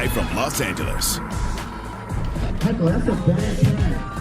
live from Los Angeles. Michael, that's a bad pass.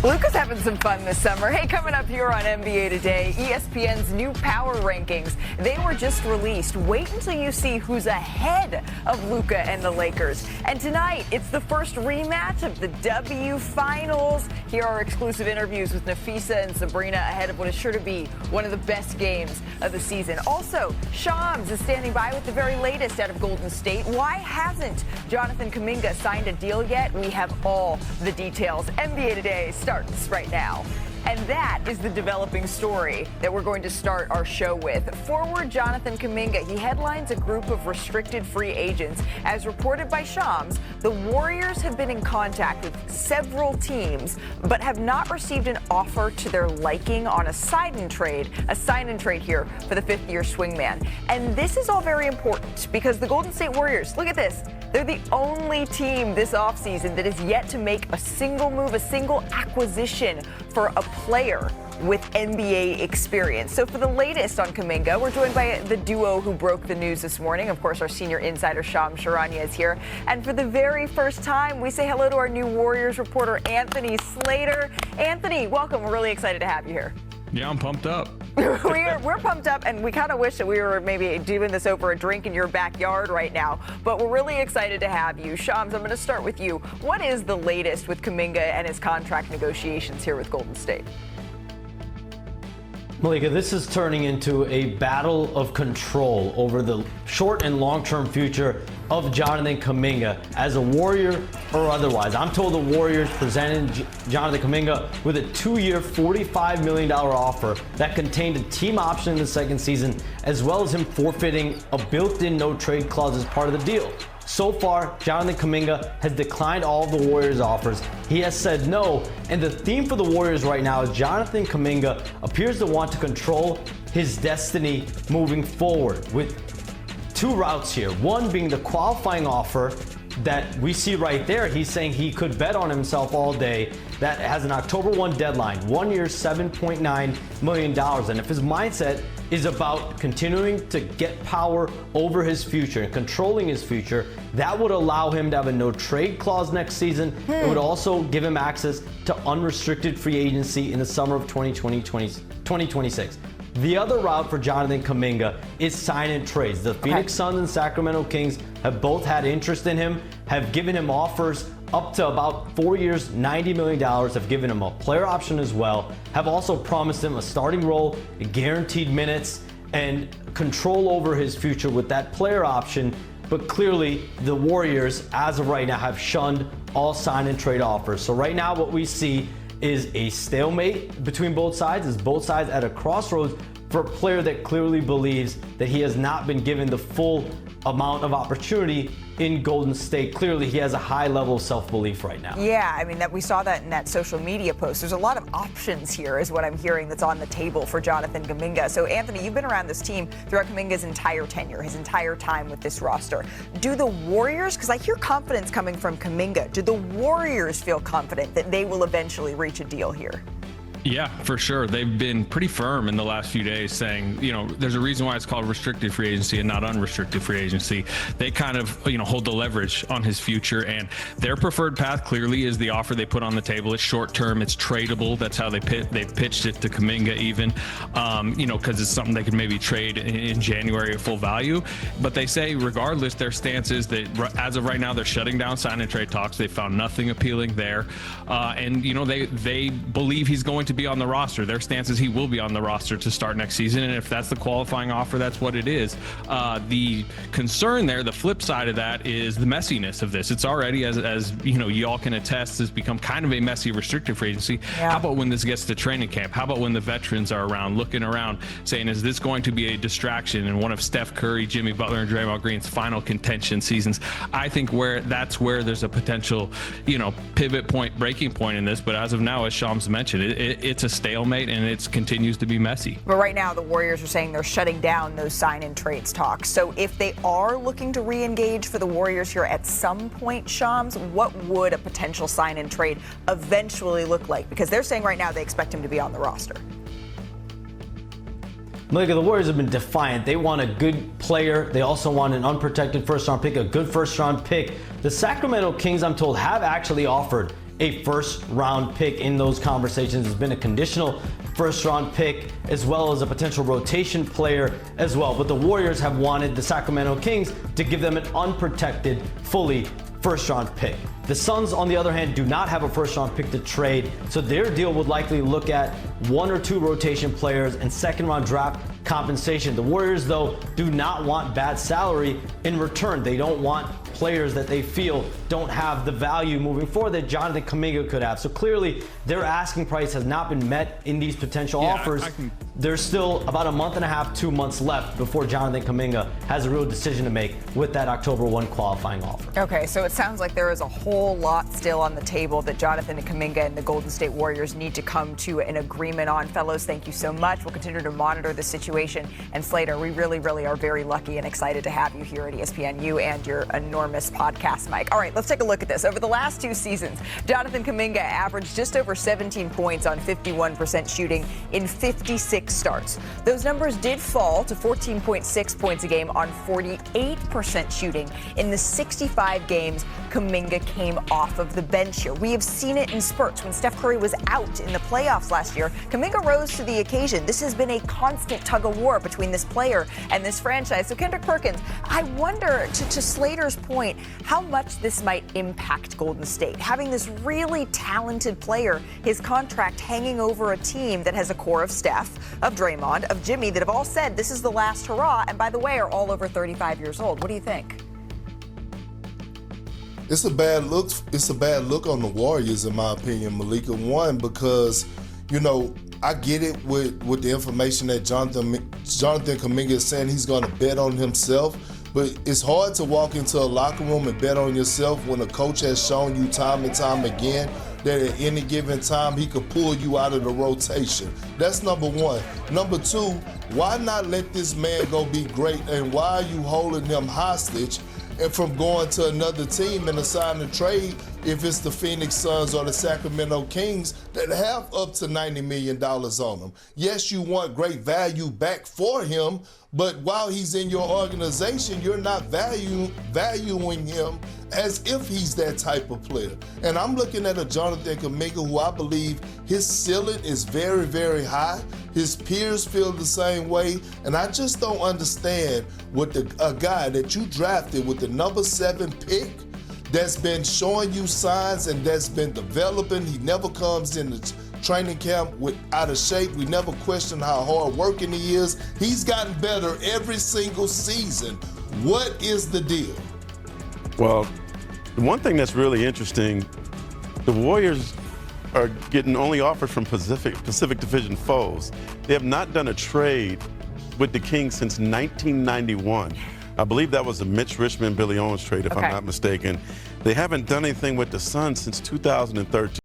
Luka's having some fun this summer. Hey, coming up here on NBA Today, ESPN's new power rankings. They were just released. Wait until you see who's ahead of Luka and the Lakers. And tonight, it's the first rematch of the W Finals. Here are exclusive interviews with Nafisa and Sabrina ahead of what is sure to be one of the best games of the season. Also, Shams is standing by with the very latest out of Golden State. Why hasn't Jonathan Kuminga signed a deal yet? We have all the details. NBA Today starts right now. And that is the developing story that we're going to start our show with. Forward Jonathan Kuminga, he headlines a group of restricted free agents. As reported by Shams, the Warriors have been in contact with several teams, but have not received an offer to their liking on a sign-in trade here for the fifth-year swingman. And this is all very important because the Golden State Warriors, look at this, they're the only team this offseason that is yet to make a single move, a single acquisition for a player with NBA experience. So for the latest on Kuminga, we're joined by the duo who broke the news this morning. Of course, our senior insider, Shams Charania, is here. And for the very first time, we say hello to our new Warriors reporter, Anthony Slater. Anthony, welcome. We're really excited to have you here. Yeah, I'm pumped up. We're pumped up, and we kind of wish that we were maybe doing this over a drink in your backyard right now. But we're really excited to have you. Shams, I'm going to start with you. What is the latest with Kuminga and his contract negotiations here with Golden State? Malika, this is turning into a battle of control over the short and long-term future of Jonathan Kuminga as a Warrior or otherwise. I'm told the Warriors presented Jonathan Kuminga with a 2-year, $45 million offer that contained a team option in the second season, as well as him forfeiting a built-in no-trade clause as part of the deal. So far, Jonathan Kuminga has declined all of the Warriors' offers. He has said no, and the theme for the Warriors right now is Jonathan Kuminga appears to want to control his destiny moving forward with two routes here. One being the qualifying offer that we see right there. He's saying he could bet on himself all day. That has an October 1 deadline, 1 year, $7.9 million. And if his mindset is about continuing to get power over his future and controlling his future, that would allow him to have a no trade clause next season. It would also give him access to unrestricted free agency in the summer of 2026. The other route for Jonathan Kuminga is sign and trades. The Phoenix Suns and Sacramento Kings have both had interest in him, have given him offers up to about 4 years, $90 million, have given him a player option as well, have also promised him a starting role, guaranteed minutes, and control over his future with that player option. But clearly, the Warriors, as of right now, have shunned all sign and trade offers. So right now, what we see is a stalemate between both sides, is both sides at a crossroads for a player that clearly believes that he has not been given the full amount of opportunity in Golden State. Clearly, he has a high level of self-belief right now. Yeah, I mean, that we saw that in that social media post. There's a lot of options here, is what I'm hearing, that's on the table for Jonathan Kuminga. So, Anthony, you've been around this team throughout Kuminga's entire tenure, his entire time with this roster. Do the Warriors, because I hear confidence coming from Kuminga, do the Warriors feel confident that they will eventually reach a deal here? Yeah, for sure. They've been pretty firm in the last few days saying, there's a reason why it's called restricted free agency and not unrestricted free agency. They kind of, hold the leverage on his future, and their preferred path clearly is the offer they put on the table. It's short term, it's tradable. That's how they've pitched it to Kuminga even, because it's something they could maybe trade in January at full value. But they say regardless, their stance is that as of right now, they're shutting down sign and trade talks. They found nothing appealing there. And they believe he's going to be on the roster. Their stance is he will be on the roster to start next season, and if that's the qualifying offer, that's what it is. The concern there, the flip side of that, is the messiness of this. It's already, as you all can attest, has become kind of a messy restricted free agency. Yeah. How about when this gets to training camp? How about when the veterans are around, looking around, saying, is this going to be a distraction in one of Steph Curry, Jimmy Butler, and Draymond Green's final contention seasons? I think that's where there's a potential, pivot point, breaking point in this. But as of now, as Shams mentioned, it's a stalemate, and it continues to be messy. But right now, the Warriors are saying they're shutting down those sign-in trades talks. So if they are looking to re-engage for the Warriors here at some point, Shams, what would a potential sign-in trade eventually look like? Because they're saying right now they expect him to be on the roster. Malika, the Warriors have been defiant. They want a good player. They also want an unprotected first-round pick, a good first-round pick. The Sacramento Kings, I'm told, have actually offered a first-round pick in those conversations. It's been a conditional first-round pick as well as a potential rotation player as well. But the Warriors have wanted the Sacramento Kings to give them an unprotected, fully first-round pick. The Suns, on the other hand, do not have a first-round pick to trade, so their deal would likely look at 1 or 2 rotation players and second-round draft compensation. The Warriors, though, do not want bad salary in return. They don't want players that they feel don't have the value moving forward that Jonathan Kuminga could have. So clearly, their asking price has not been met in these potential offers. There's still about a month and a half, 2 months left before Jonathan Kuminga has a real decision to make with that October 1 qualifying offer. Okay, so it sounds like there is a whole lot still on the table that Jonathan Kuminga and the Golden State Warriors need to come to an agreement on. Fellows, thank you so much. We'll continue to monitor the situation. And Slater, we really are very lucky and excited to have you here at ESPN, you and your enormous podcast mic. All right, let's take a look at this. Over the last 2 seasons, Jonathan Kuminga averaged just over 17 points on 51% shooting in 56 starts. Those numbers did fall to 14.6 points a game on 48% shooting in the 65 games Kuminga came off of the bench here. We have seen it in spurts. When Steph Curry was out in the playoffs last year, Kuminga rose to the occasion. This has been a constant tug of war between this player and this franchise. So Kendrick Perkins, I wonder, to Slater's point, how much this might impact Golden State. Having this really talented player, his contract hanging over a team that has a core of Steph, of Draymond, of Jimmy, that have all said this is the last hurrah, and by the way, are all over 35 years old. What do you think? It's a bad look. It's a bad look on the Warriors, in my opinion, Malika. One, because, I get it with the information that Jonathan Kuminga is saying he's going to bet on himself, but it's hard to walk into a locker room and bet on yourself when a coach has shown you time and time again that at any given time he could pull you out of the rotation. That's number one. Number two, why not let this man go be great, and why are you holding him hostage and from going to another team and assigning a trade if it's the Phoenix Suns or the Sacramento Kings that have up to $90 million on them? Yes, you want great value back for him, but while he's in your organization, you're not valuing him as if he's that type of player. And I'm looking at a Jonathan Kuminga who I believe his ceiling is very, very high. His peers feel the same way, and I just don't understand what a guy that you drafted with the number 7 pick that's been showing you signs and that's been developing. He never comes in the training camp out of shape. We never question how hard working he is. He's gotten better every single season. What is the deal? Well, the one thing that's really interesting, the Warriors are getting only offers from Pacific Division foes. They have not done a trade with the Kings since 1991. I believe that was a Mitch Richmond, Billy Owens trade, if I'm not mistaken. They haven't done anything with the Suns since 2013.